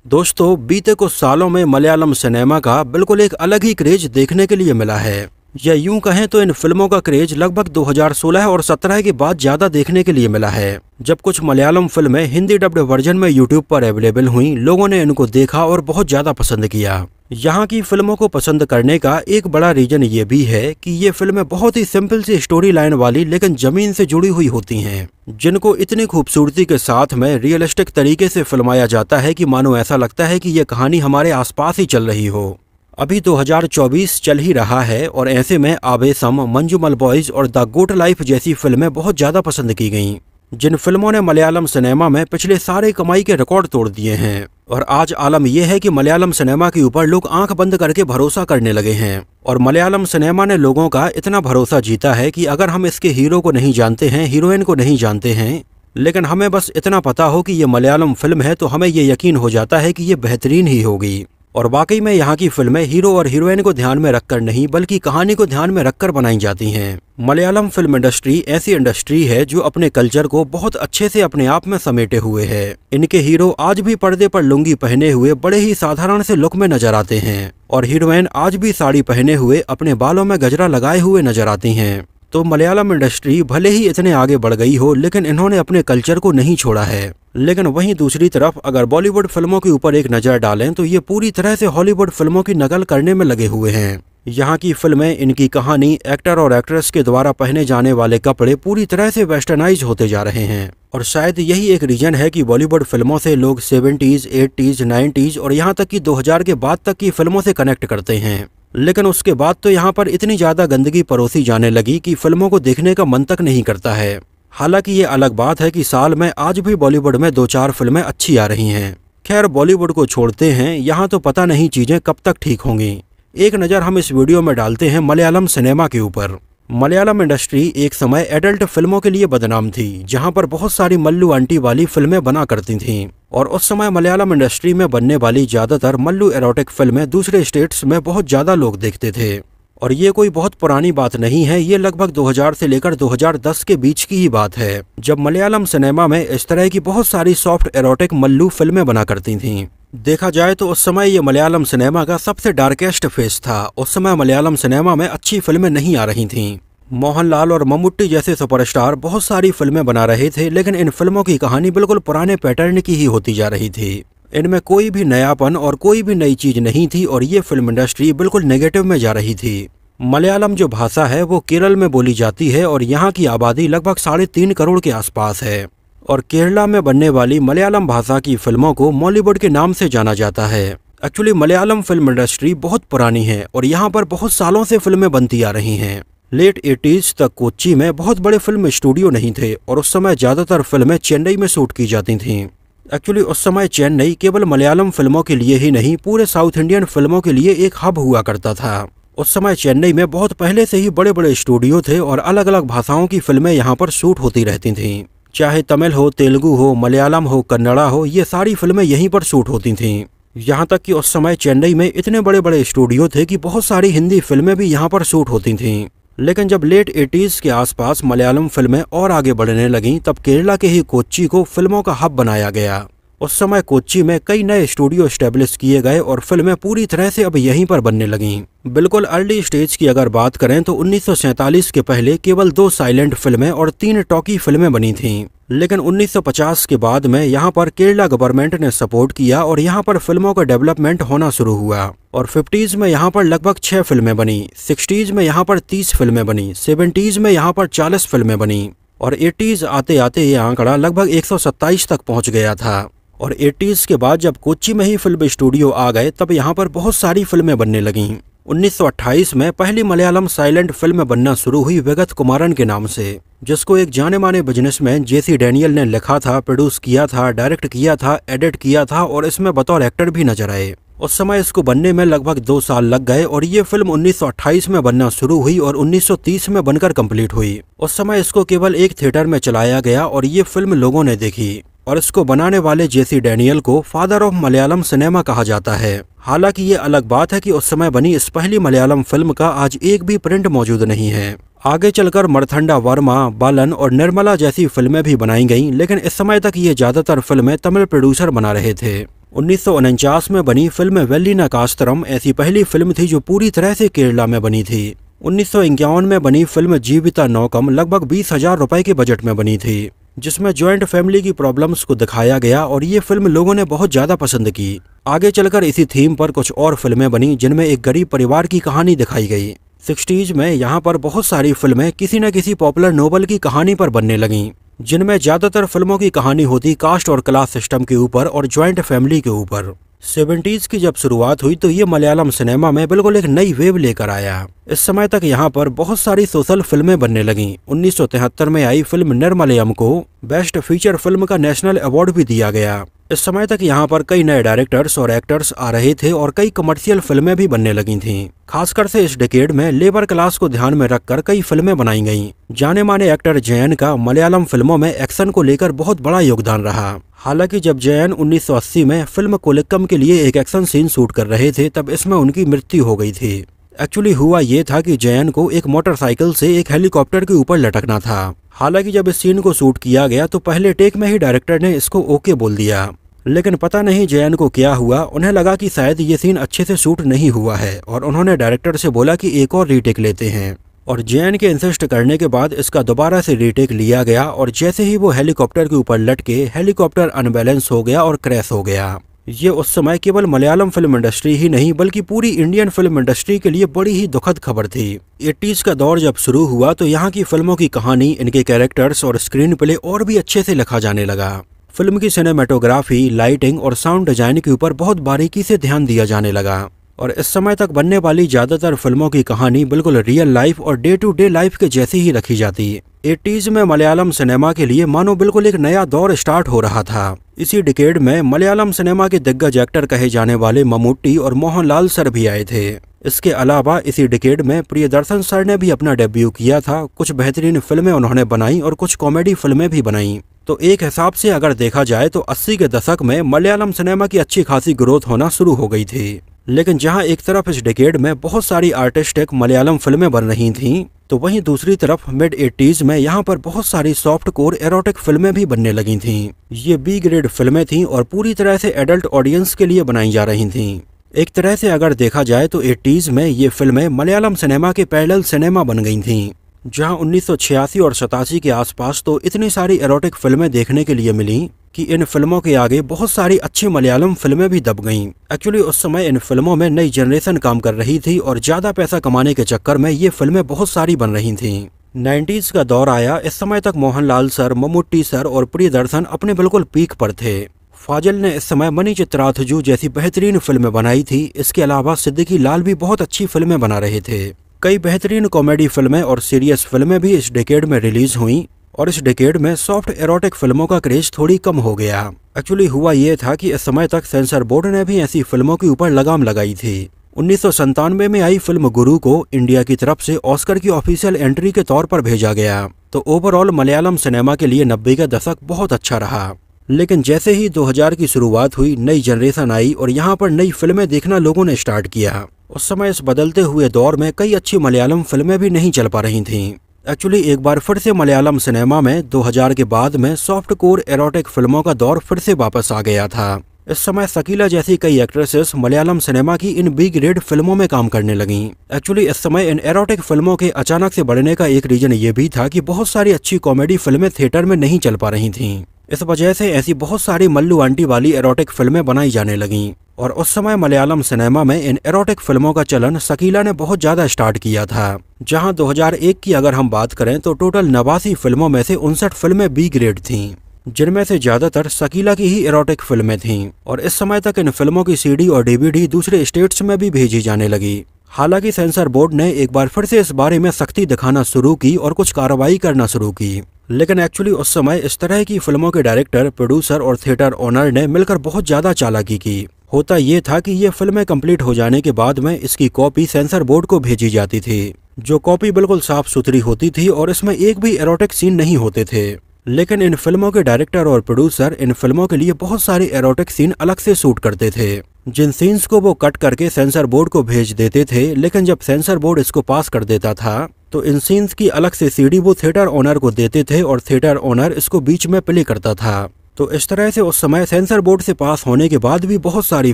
दोस्तों, बीते कुछ सालों में मलयालम सिनेमा का बिल्कुल एक अलग ही क्रेज देखने के लिए मिला है। या यूं कहें तो इन फिल्मों का क्रेज लगभग 2016 और 17 के बाद ज्यादा देखने के लिए मिला है। जब कुछ मलयालम फिल्में हिंदी डब्ड वर्जन में यूट्यूब पर अवेलेबल हुई, लोगों ने इनको देखा और बहुत ज्यादा पसंद किया। यहाँ की फिल्मों को पसंद करने का एक बड़ा रीजन ये भी है कि ये फिल्में बहुत ही सिंपल सी स्टोरी लाइन वाली लेकिन जमीन से जुड़ी हुई होती हैं, जिनको इतनी खूबसूरती के साथ में रियलिस्टिक तरीके से फिल्माया जाता है कि मानो ऐसा लगता है कि ये कहानी हमारे आसपास ही चल रही हो। अभी 2024 चल ही रहा है और ऐसे में आवेसम, मंजूमल बॉयज और द गुड लाइफ जैसी फिल्में बहुत ज्यादा पसंद की गईं, जिन फिल्मों ने मलयालम सिनेमा में पिछले सारे कमाई के रिकॉर्ड तोड़ दिए हैं। और आज आलम यह है कि मलयालम सिनेमा के ऊपर लोग आंख बंद करके भरोसा करने लगे हैं और मलयालम सिनेमा ने लोगों का इतना भरोसा जीता है कि अगर हम इसके हीरो को नहीं जानते हैं, हीरोइन को नहीं जानते हैं, लेकिन हमें बस इतना पता हो कि ये मलयालम फिल्म है, तो हमें ये यकीन हो जाता है कि ये बेहतरीन ही होगी। और वाकई में यहाँ की फिल्में हीरो और हीरोइन को ध्यान में रखकर नहीं बल्कि कहानी को ध्यान में रखकर बनाई जाती हैं। मलयालम फिल्म इंडस्ट्री ऐसी इंडस्ट्री है जो अपने कल्चर को बहुत अच्छे से अपने आप में समेटे हुए है। इनके हीरो आज भी पर्दे पर लुंगी पहने हुए बड़े ही साधारण से लुक में नजर आते हैं और हीरोइन आज भी साड़ी पहने हुए अपने बालों में गजरा लगाए हुए नजर आती हैं। तो मलयालम इंडस्ट्री भले ही इतने आगे बढ़ गई हो, लेकिन इन्होंने अपने कल्चर को नहीं छोड़ा है। लेकिन वहीं दूसरी तरफ अगर बॉलीवुड फिल्मों के ऊपर एक नज़र डालें तो ये पूरी तरह से हॉलीवुड फिल्मों की नकल करने में लगे हुए हैं। यहाँ की फिल्में, इनकी कहानी, एक्टर और एक्ट्रेस के द्वारा पहने जाने वाले कपड़े पूरी तरह से वेस्टर्नाइज होते जा रहे हैं। और शायद यही एक रीजन है कि बॉलीवुड फिल्मों से लोग 70s, 80s, 90s और यहाँ तक कि 2000 के बाद तक की फिल्मों से कनेक्ट करते हैं। लेकिन उसके बाद तो यहाँ पर इतनी ज्यादा गंदगी परोसी जाने लगी कि फिल्मों को देखने का मन तक नहीं करता है। हालांकि ये अलग बात है कि साल में आज भी बॉलीवुड में 2-4 फिल्में अच्छी आ रही हैं। खैर, बॉलीवुड को छोड़ते हैं, यहाँ तो पता नहीं चीजें कब तक ठीक होंगी। एक नज़र हम इस वीडियो में डालते हैं मलयालम सिनेमा के ऊपर। मलयालम इंडस्ट्री एक समय एडल्ट फिल्मों के लिए बदनाम थी, जहां पर बहुत सारी मल्लू आंटी वाली फिल्में बना करती थीं। और उस समय मलयालम इंडस्ट्री में बनने वाली ज्यादातर मल्लू एरोटिक फिल्में दूसरे स्टेट्स में बहुत ज्यादा लोग देखते थे। और ये कोई बहुत पुरानी बात नहीं है, ये लगभग 2000 से लेकर 2010 के बीच की ही बात है, जब मलयालम सिनेमा में इस तरह की बहुत सारी सॉफ्ट एरोटिक मल्लू फिल्में बना करती थीं। देखा जाए तो उस समय ये मलयालम सिनेमा का सबसे डार्केस्ट फेज था। उस समय मलयालम सिनेमा में अच्छी फिल्में नहीं आ रही थीं। मोहनलाल और मम्मूट्टी जैसे सुपरस्टार बहुत सारी फिल्में बना रहे थे, लेकिन इन फिल्मों की कहानी बिल्कुल पुराने पैटर्न की ही होती जा रही थी। इनमें कोई भी नयापन और कोई भी नई चीज नहीं थी और ये फिल्म इंडस्ट्री बिल्कुल नेगेटिव में जा रही थी। मलयालम जो भाषा है वो केरल में बोली जाती है और यहाँ की आबादी लगभग 3.5 करोड़ के आसपास है। और केरला में बनने वाली मलयालम भाषा की फिल्मों को मॉलीवुड के नाम से जाना जाता है। एक्चुअली मलयालम फिल्म इंडस्ट्री बहुत पुरानी है और यहाँ पर बहुत सालों से फिल्में बनती आ रही हैं। लेट 80s तक कोच्चि में बहुत बड़े फिल्म स्टूडियो नहीं थे और उस समय ज्यादातर फिल्में चेन्नई में शूट की जाती थीं। एक्चुअली उस समय चेन्नई केवल मलयालम फिल्मों के लिए ही नहीं, पूरे साउथ इंडियन फिल्मों के लिए एक हब हुआ करता था। उस समय चेन्नई में बहुत पहले से ही बड़े बड़े स्टूडियो थे और अलग अलग भाषाओं की फिल्में यहाँ पर शूट होती रहती थीं। चाहे तमिल हो, तेलुगु हो, मलयालम हो, कन्नड़ा हो, ये सारी फिल्में यहीं पर शूट होती थीं। यहाँ तक कि उस समय चेन्नई में इतने बड़े बड़े स्टूडियो थे कि बहुत सारी हिंदी फिल्में भी यहाँ पर शूट होती थीं। लेकिन जब लेट 80s के आसपास मलयालम फिल्में और आगे बढ़ने लगीं, तब केरला के ही कोच्चि को फिल्मों का हब बनाया गया। उस समय कोच्चि में कई नए स्टूडियो एस्टेब्लिश किए गए और फिल्में पूरी तरह से अब यहीं पर बनने लगीं। बिल्कुल अर्ली स्टेज की अगर बात करें तो 1947 के पहले केवल 2 साइलेंट फिल्में और 3 टॉकी फिल्में बनी थीं। लेकिन 1950 के बाद में यहाँ पर केरला गवर्नमेंट ने सपोर्ट किया और यहाँ पर फिल्मों का डेवलपमेंट होना शुरू हुआ। और 50s में यहाँ पर लगभग 6 फिल्में बनी, 60s में यहाँ पर 30 फिल्में बनी, 70s में यहाँ पर 40 फिल्में बनी और 80s आते आते ये आंकड़ा लगभग 127 तक पहुँच गया था। और 80s के बाद जब कोच्चि में ही फिल्म स्टूडियो आ गए, तब यहाँ पर बहुत सारी फिल्में बनने लगीं। 1928 में पहली मलयालम साइलेंट फिल्म बनना शुरू हुई विगत कुमारन के नाम से, जिसको एक जाने माने बिजनेसमैन जेसी डैनियल ने लिखा था, प्रोड्यूस किया था, डायरेक्ट किया था, एडिट किया था और इसमें बतौर एक्टर भी नजर आए। उस समय इसको बनने में लगभग 2 साल लग गए और ये फिल्म 1928 में बनना शुरू हुई और 1930 में बनकर कंप्लीट हुई। उस समय इसको केवल एक थिएटर में चलाया गया और ये फिल्म लोगों ने देखी और इसको बनाने वाले जेसी डैनियल को फादर ऑफ मलयालम सिनेमा कहा जाता है। हालांकि ये अलग बात है कि उस समय बनी इस पहली मलयालम फिल्म का आज एक भी प्रिंट मौजूद नहीं है। आगे चलकर मरथंडा वर्मा, बालन और निर्मला जैसी फिल्में भी बनाई गईं, लेकिन इस समय तक ये ज्यादातर फिल्में तमिल प्रोड्यूसर बना रहे थे। 1949 में बनी फिल्म वेलिना कास्तरम ऐसी पहली फिल्म थी जो पूरी तरह से केरला में बनी थी। 1951 में बनी फिल्म जीविता नौकम लगभग 20,000 रुपए के बजट में बनी थी, जिसमें ज्वाइंट फैमिली की प्रॉब्लम्स को दिखाया गया और ये फिल्म लोगों ने बहुत ज्यादा पसंद की। आगे चलकर इसी थीम पर कुछ और फिल्में बनी जिनमें एक गरीब परिवार की कहानी दिखाई गई। 60s में यहाँ पर बहुत सारी फिल्में किसी न किसी पॉपुलर नोवेल की कहानी पर बनने लगीं, जिनमें ज्यादातर फिल्मों की कहानी होती कास्ट और क्लास सिस्टम के ऊपर और ज्वाइंट फैमिली के ऊपर। 70s की जब शुरुआत हुई तो ये मलयालम सिनेमा में बिल्कुल एक नई वेव लेकर आया। इस समय तक यहाँ पर बहुत सारी सोशल फिल्में बनने लगीं। 1973 में आई फिल्म निर्मलयम को बेस्ट फीचर फिल्म का नेशनल अवार्ड भी दिया गया। इस समय तक यहाँ पर कई नए डायरेक्टर्स और एक्टर्स आ रहे थे और कई कमर्शियल फिल्में भी बनने लगी थीं। खासकर से इस डिकेड में लेबर क्लास को ध्यान में रखकर कई फिल्में बनाई गईं। जाने माने एक्टर जयन का मलयालम फिल्मों में एक्शन को लेकर बहुत बड़ा योगदान रहा। हालांकि जब जयन 1980 में फिल्म कोलिक्कम के लिए एक एक्शन सीन शूट कर रहे थे तब इसमें उनकी मृत्यु हो गई थी। एक्चुअली हुआ ये था कि जयन को एक मोटरसाइकिल से एक हेलीकॉप्टर के ऊपर लटकना था। हालांकि जब इस सीन को शूट किया गया तो पहले टेक में ही डायरेक्टर ने इसको ओके बोल दिया, लेकिन पता नहीं जयन को क्या हुआ, उन्हें लगा कि शायद ये सीन अच्छे से शूट नहीं हुआ है और उन्होंने डायरेक्टर से बोला कि एक और रीटेक लेते हैं। और जयन के इंसिस्ट करने के बाद इसका दोबारा से रीटेक लिया गया और जैसे ही वो हेलीकॉप्टर के ऊपर लटके हेलीकॉप्टर अनबैलेंस हो गया और क्रैश हो गया। ये उस समय केवल मलयालम फिल्म इंडस्ट्री ही नहीं बल्कि पूरी इंडियन फिल्म इंडस्ट्री के लिए बड़ी ही दुखद खबर थी। 80s का दौर जब शुरू हुआ तो यहाँ की फिल्मों की कहानी, इनके कैरेक्टर्स और स्क्रीन प्ले और भी अच्छे से लिखा जाने लगा। फिल्म की सिनेमेटोग्राफी, लाइटिंग और साउंड डिजाइन के ऊपर बहुत बारीकी से ध्यान दिया जाने लगा और इस समय तक बनने वाली ज्यादातर फिल्मों की कहानी बिल्कुल रियल लाइफ और डे टू डे लाइफ के जैसी ही रखी जाती। 80s में मलयालम सिनेमा के लिए मानो बिल्कुल एक नया दौर स्टार्ट हो रहा था। इसी डिकेड में मलयालम सिनेमा के दिग्गज एक्टर कहे जाने वाले मम्मूटी और मोहनलाल सर भी आए थे। इसके अलावा इसी डिकेड में प्रियदर्शन सर ने भी अपना डेब्यू किया था। कुछ बेहतरीन फिल्में उन्होंने बनाई और कुछ कॉमेडी फिल्में भी बनाई। तो एक हिसाब से अगर देखा जाए तो 80 के दशक में मलयालम सिनेमा की अच्छी खासी ग्रोथ होना शुरू हो गई थी। लेकिन जहां एक तरफ इस डिकेड में बहुत सारी आर्टिस्टिक मलयालम फिल्में बन रही थीं, तो वहीं दूसरी तरफ मिड 80s में यहाँ पर बहुत सारी सॉफ्ट कोर एरोटिक फिल्में भी बनने लगी थीं। ये बी ग्रेड फिल्में थीं और पूरी तरह से एडल्ट ऑडियंस के लिए बनाई जा रही थीं। एक तरह से अगर देखा जाए तो 80s में ये फिल्में मलयालम सिनेमा के पैरेलल सिनेमा बन गई थीं, जहां 1986 और 87 के आसपास तो इतनी सारी एरोटिक फिल्में देखने के लिए मिली कि इन फिल्मों के आगे बहुत सारी अच्छी मलयालम फिल्में भी दब गईं। एक्चुअली उस समय इन फिल्मों में नई जनरेशन काम कर रही थी और ज्यादा पैसा कमाने के चक्कर में ये फिल्में बहुत सारी बन रही थीं। 90s का दौर आया। इस समय तक मोहनलाल सर, मम्मूटी सर और प्रियदर्शन अपने बिल्कुल पीक पर थे। फाजिल ने इस समय मनी चित्राथजू जैसी बेहतरीन फिल्में बनाई थी। इसके अलावा सिद्दीकी लाल भी बहुत अच्छी फिल्में बना रहे थे। कई बेहतरीन कॉमेडी फिल्में और सीरियस फिल्में भी इस डिकेड में रिलीज हुई और इस डिकेड में सॉफ्ट एरोटिक फिल्मों का क्रेज थोड़ी कम हो गया। एक्चुअली हुआ ये था कि इस समय तक सेंसर बोर्ड ने भी ऐसी फिल्मों के ऊपर लगाम लगाई थी। 1997 में आई फिल्म गुरु को इंडिया की तरफ से ऑस्कर की ऑफिशियल एंट्री के तौर पर भेजा गया। तो ओवरऑल मलयालम सिनेमा के लिए 90 का दशक बहुत अच्छा रहा। लेकिन जैसे ही 2000 की शुरुआत हुई, नई जनरेशन आई और यहाँ पर नई फिल्में देखना लोगों ने स्टार्ट किया। उस समय इस बदलते हुए दौर में कई अच्छी मलयालम फिल्में भी नहीं चल पा रही थीं। एक्चुअली एक बार फिर से मलयालम सिनेमा में 2000 के बाद में सॉफ्ट कोर एरोटिक फिल्मों का दौर फिर से वापस आ गया था। इस समय शकीला जैसी कई एक्ट्रेसेस मलयालम सिनेमा की इन बी ग्रेड फिल्मों में काम करने लगीं। एक्चुअली इस समय इन एरोटिक फिल्मों के अचानक से बढ़ने का एक रीजन ये भी था कि बहुत सारी अच्छी कॉमेडी फिल्में थिएटर में नहीं चल पा रही थीं। इस वजह से ऐसी बहुत सारी मल्लू आंटी वाली एरोटिक फिल्में बनाई जाने लगीं और उस समय मलयालम सिनेमा में इन एरोटिक फिल्मों का चलन शकीला ने बहुत ज्यादा स्टार्ट किया था। जहां 2001 की अगर हम बात करें तो टोटल 89 फिल्मों में से 59 फिल्में बी ग्रेड थीं, जिनमें से ज्यादातर शकीला की ही एरोटिक फिल्में थीं और इस समय तक इन फिल्मों की सीडी और डीवीडी दूसरे स्टेट्स में भी भेजी जाने लगी। हालांकि सेंसर बोर्ड ने एक बार फिर से इस बारे में सख्ती दिखाना शुरू की और कुछ कार्रवाई करना शुरू की। लेकिन एक्चुअली उस समय इस तरह की फिल्मों के डायरेक्टर, प्रोड्यूसर और थिएटर ओनर ने मिलकर बहुत ज्यादा चालाकी की। होता ये था कि ये फिल्में कंप्लीट हो जाने के बाद में इसकी कॉपी सेंसर बोर्ड को भेजी जाती थी, जो कॉपी बिल्कुल साफ सुथरी होती थी और इसमें एक भी एरोटिक सीन नहीं होते थे। लेकिन इन फिल्मों के डायरेक्टर और प्रोड्यूसर इन फिल्मों के लिए बहुत सारे एरोटिक सीन अलग से शूट करते थे, जिन सीन्स को वो कट करके सेंसर बोर्ड को भेज देते थे। लेकिन जब सेंसर बोर्ड इसको पास कर देता था तो इन सीन्स की अलग से सीडी वो थिएटर ओनर को देते थे और थिएटर ओनर इसको बीच में प्ले करता था। तो इस तरह से उस समय सेंसर बोर्ड से पास होने के बाद भी बहुत सारी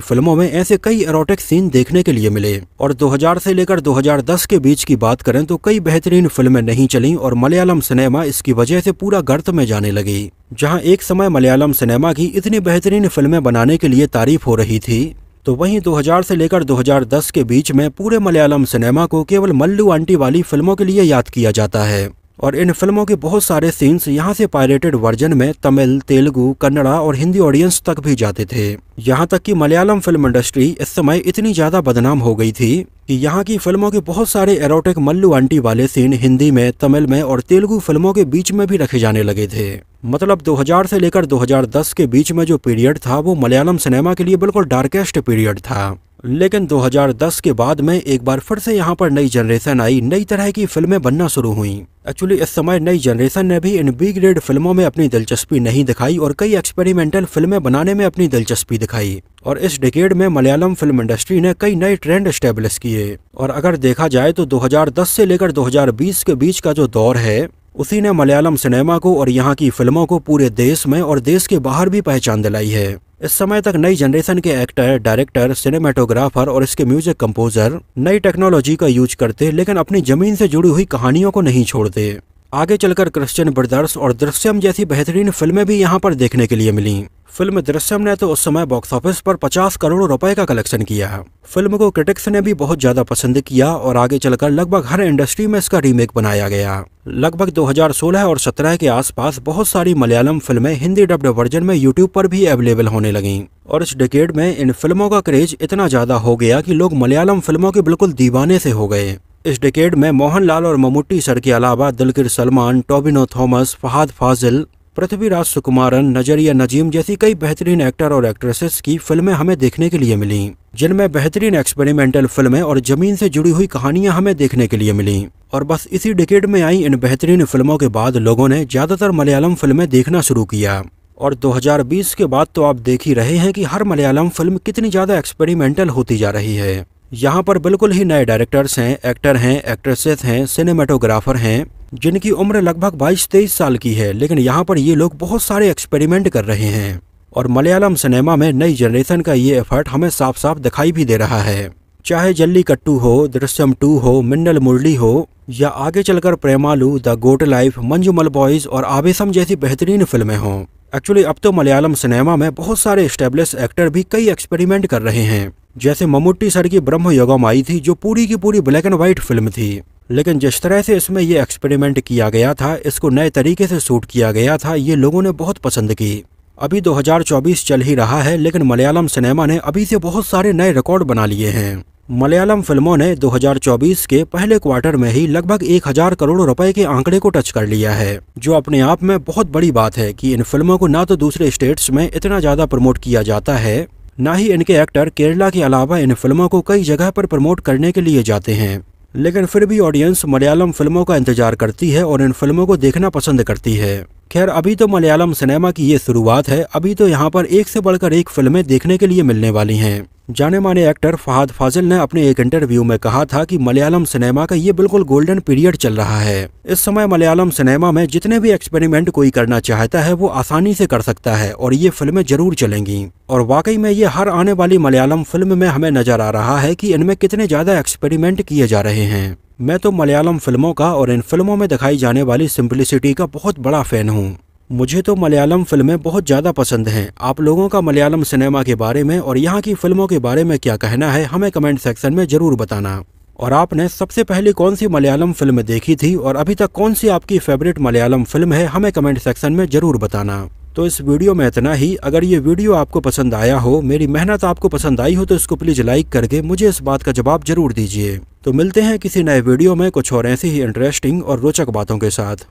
फिल्मों में ऐसे कई एरोटिक सीन देखने के लिए मिले। और 2000 से लेकर 2010 के बीच की बात करें तो कई बेहतरीन फिल्में नहीं चलीं और मलयालम सिनेमा इसकी वजह से पूरा गर्त में जाने लगी। जहां एक समय मलयालम सिनेमा की इतनी बेहतरीन फिल्में बनाने के लिए तारीफ हो रही थी, तो वहीं 2000 से लेकर 2010 के बीच में पूरे मलयालम सिनेमा को केवल मल्लू आंटी वाली फिल्मों के लिए याद किया जाता है। और इन फिल्मों के बहुत सारे सीन्स यहाँ से पायरेटेड वर्जन में तमिल, तेलुगु, कन्नड़ा और हिंदी ऑडियंस तक भी जाते थे। यहाँ तक कि मलयालम फिल्म इंडस्ट्री इस समय इतनी ज्यादा बदनाम हो गई थी कि यहाँ की फिल्मों के बहुत सारे एरोटिक मल्लू आंटी वाले सीन हिंदी में, तमिल में और तेलुगु फिल्मों के बीच में भी रखे जाने लगे थे। मतलब 2000 से लेकर 2010 के बीच में जो पीरियड था वो मलयालम सिनेमा के लिए बिल्कुल डार्केस्ट पीरियड था। लेकिन 2010 के बाद में एक बार फिर से यहाँ पर नई जनरेशन आई, नई तरह की फिल्में बनना शुरू हुई। एक्चुअली इस समय नई जनरेशन ने भी इन बी ग्रेड फिल्मों में अपनी दिलचस्पी नहीं दिखाई और कई एक्सपेरिमेंटल फिल्में बनाने में अपनी दिलचस्पी दिखाई। और इस डिकेड में मलयालम फिल्म इंडस्ट्री ने कई नए ट्रेंड एस्टेब्लिश किए। और अगर देखा जाए तो 2010 से लेकर 2020 के बीच का जो दौर है उसी ने मलयालम सिनेमा को और यहाँ की फिल्मों को पूरे देश में और देश के बाहर भी पहचान दिलाई है। इस समय तक नई जनरेशन के एक्टर, डायरेक्टर, सिनेमेटोग्राफर और इसके म्यूजिक कंपोजर नई टेक्नोलॉजी का यूज करते, लेकिन अपनी जमीन से जुड़ी हुई कहानियों को नहीं छोड़ते। आगे चलकर क्रिश्चियन ब्रदर्स और दृश्यम जैसी बेहतरीन फिल्में भी यहाँ पर देखने के लिए मिली। फिल्म दृश्यम ने तो उस समय बॉक्स ऑफिस पर 50 करोड़ रुपए का कलेक्शन किया। फिल्म को क्रिटिक्स ने भी बहुत ज्यादा पसंद किया और आगे चलकर लगभग हर इंडस्ट्री में इसका रीमेक बनाया गया। लगभग 2016 और 17 के आसपास बहुत सारी मलयालम फिल्में हिंदी डब्ड वर्जन में यूट्यूब पर भी अवेलेबल होने लगीं। और इस डिकेड में इन फिल्मों का क्रेज इतना ज्यादा हो गया कि लोग मलयालम फिल्मों के बिल्कुल दीवाने से हो गए। इस डिकेड में मोहनलाल और मम्मूट्टी सर के अलावा दिलकर सलमान, टोबिनो थॉमस, फहाद फाजिल, पृथ्वीराज सुकुमारन, नजरिया नजीम जैसी कई बेहतरीन एक्टर और एक्ट्रेसेस की फिल्में हमें देखने के लिए मिली, जिनमें बेहतरीन एक्सपेरिमेंटल फिल्में और जमीन से जुड़ी हुई कहानियां हमें देखने के लिए मिली। और बस इसी डिकेड में आई इन बेहतरीन फिल्मों के बाद लोगों ने ज्यादातर मलयालम फिल्में देखना शुरू किया। और 2020 के बाद तो आप देख ही रहे हैं कि हर मलयालम फिल्म कितनी ज्यादा एक्सपेरिमेंटल होती जा रही है। यहाँ पर बिल्कुल ही नए डायरेक्टर्स हैं, एक्टर हैं, एक्ट्रेसेस हैं, सिनेमेटोग्राफर हैं, जिनकी उम्र लगभग 22-23 साल की है, लेकिन यहाँ पर ये लोग बहुत सारे एक्सपेरिमेंट कर रहे हैं। और मलयालम सिनेमा में नई जनरेशन का ये एफर्ट हमें साफ साफ दिखाई भी दे रहा है। चाहे जल्लीकट्टू हो, दृश्यम 2 हो, मिन्नल मुरली हो या आगे चलकर Premalu, the goat life, Manjummel boys और आवेशम जैसी बेहतरीन फिल्में हों। एक्चुअली अब तो मलयालम सिनेमा में बहुत सारे एस्टेब्लिश एक्टर भी कई एक्सपेरिमेंट कर रहे हैं। जैसे मम्मूट्टी सर की ब्रह्म युगम आई थी, जो पूरी की पूरी ब्लैक एंड व्हाइट फिल्म थी, लेकिन जिस तरह से इसमें ये एक्सपेरिमेंट किया गया था, इसको नए तरीके से शूट किया गया था, ये लोगों ने बहुत पसंद की। अभी 2024 चल ही रहा है, लेकिन मलयालम सिनेमा ने अभी से बहुत सारे नए रिकॉर्ड बना लिए हैं। मलयालम फिल्मों ने 2024 के पहले क्वार्टर में ही लगभग 1000 करोड़ रुपए के आंकड़े को टच कर लिया है, जो अपने आप में बहुत बड़ी बात है कि इन फिल्मों को ना तो दूसरे स्टेट्स में इतना ज्यादा प्रमोट किया जाता है, ना ही इनके एक्टर केरला के अलावा इन फिल्मों को कई जगह पर प्रमोट करने के लिए जाते हैं। लेकिन फिर भी ऑडियंस मलयालम फिल्मों का इंतजार करती है और इन फिल्मों को देखना पसंद करती है। खैर, अभी तो मलयालम सिनेमा की ये शुरुआत है, अभी तो यहाँ पर एक से बढ़कर एक फिल्में देखने के लिए मिलने वाली हैं। जाने माने एक्टर फहाद फाजिल ने अपने एक इंटरव्यू में कहा था कि मलयालम सिनेमा का ये बिल्कुल गोल्डन पीरियड चल रहा है। इस समय मलयालम सिनेमा में जितने भी एक्सपेरिमेंट कोई करना चाहता है वो आसानी से कर सकता है और ये फिल्में जरूर चलेंगी। और वाकई में ये हर आने वाली मलयालम फिल्म में हमें नजर आ रहा है कि इनमें कितने ज्यादा एक्सपेरिमेंट किए जा रहे हैं। मैं तो मलयालम फिल्मों का और इन फिल्मों में दिखाई जाने वाली सिंपलिसिटी का बहुत बड़ा फैन हूँ। मुझे तो मलयालम फिल्में बहुत ज़्यादा पसंद हैं। आप लोगों का मलयालम सिनेमा के बारे में और यहाँ की फिल्मों के बारे में क्या कहना है, हमें कमेंट सेक्शन में ज़रूर बताना। और आपने सबसे पहले कौन सी मलयालम फिल्म देखी थी और अभी तक कौन सी आपकी फेवरेट मलयालम फिल्म है, हमें कमेंट सेक्शन में ज़रूर बताना। तो इस वीडियो में इतना ही। अगर ये वीडियो आपको पसंद आया हो, मेरी मेहनत आपको पसंद आई हो, तो इसको प्लीज़ लाइक करके मुझे इस बात का जवाब जरूर दीजिए। तो मिलते हैं किसी नए वीडियो में कुछ और ऐसी ही इंटरेस्टिंग और रोचक बातों के साथ।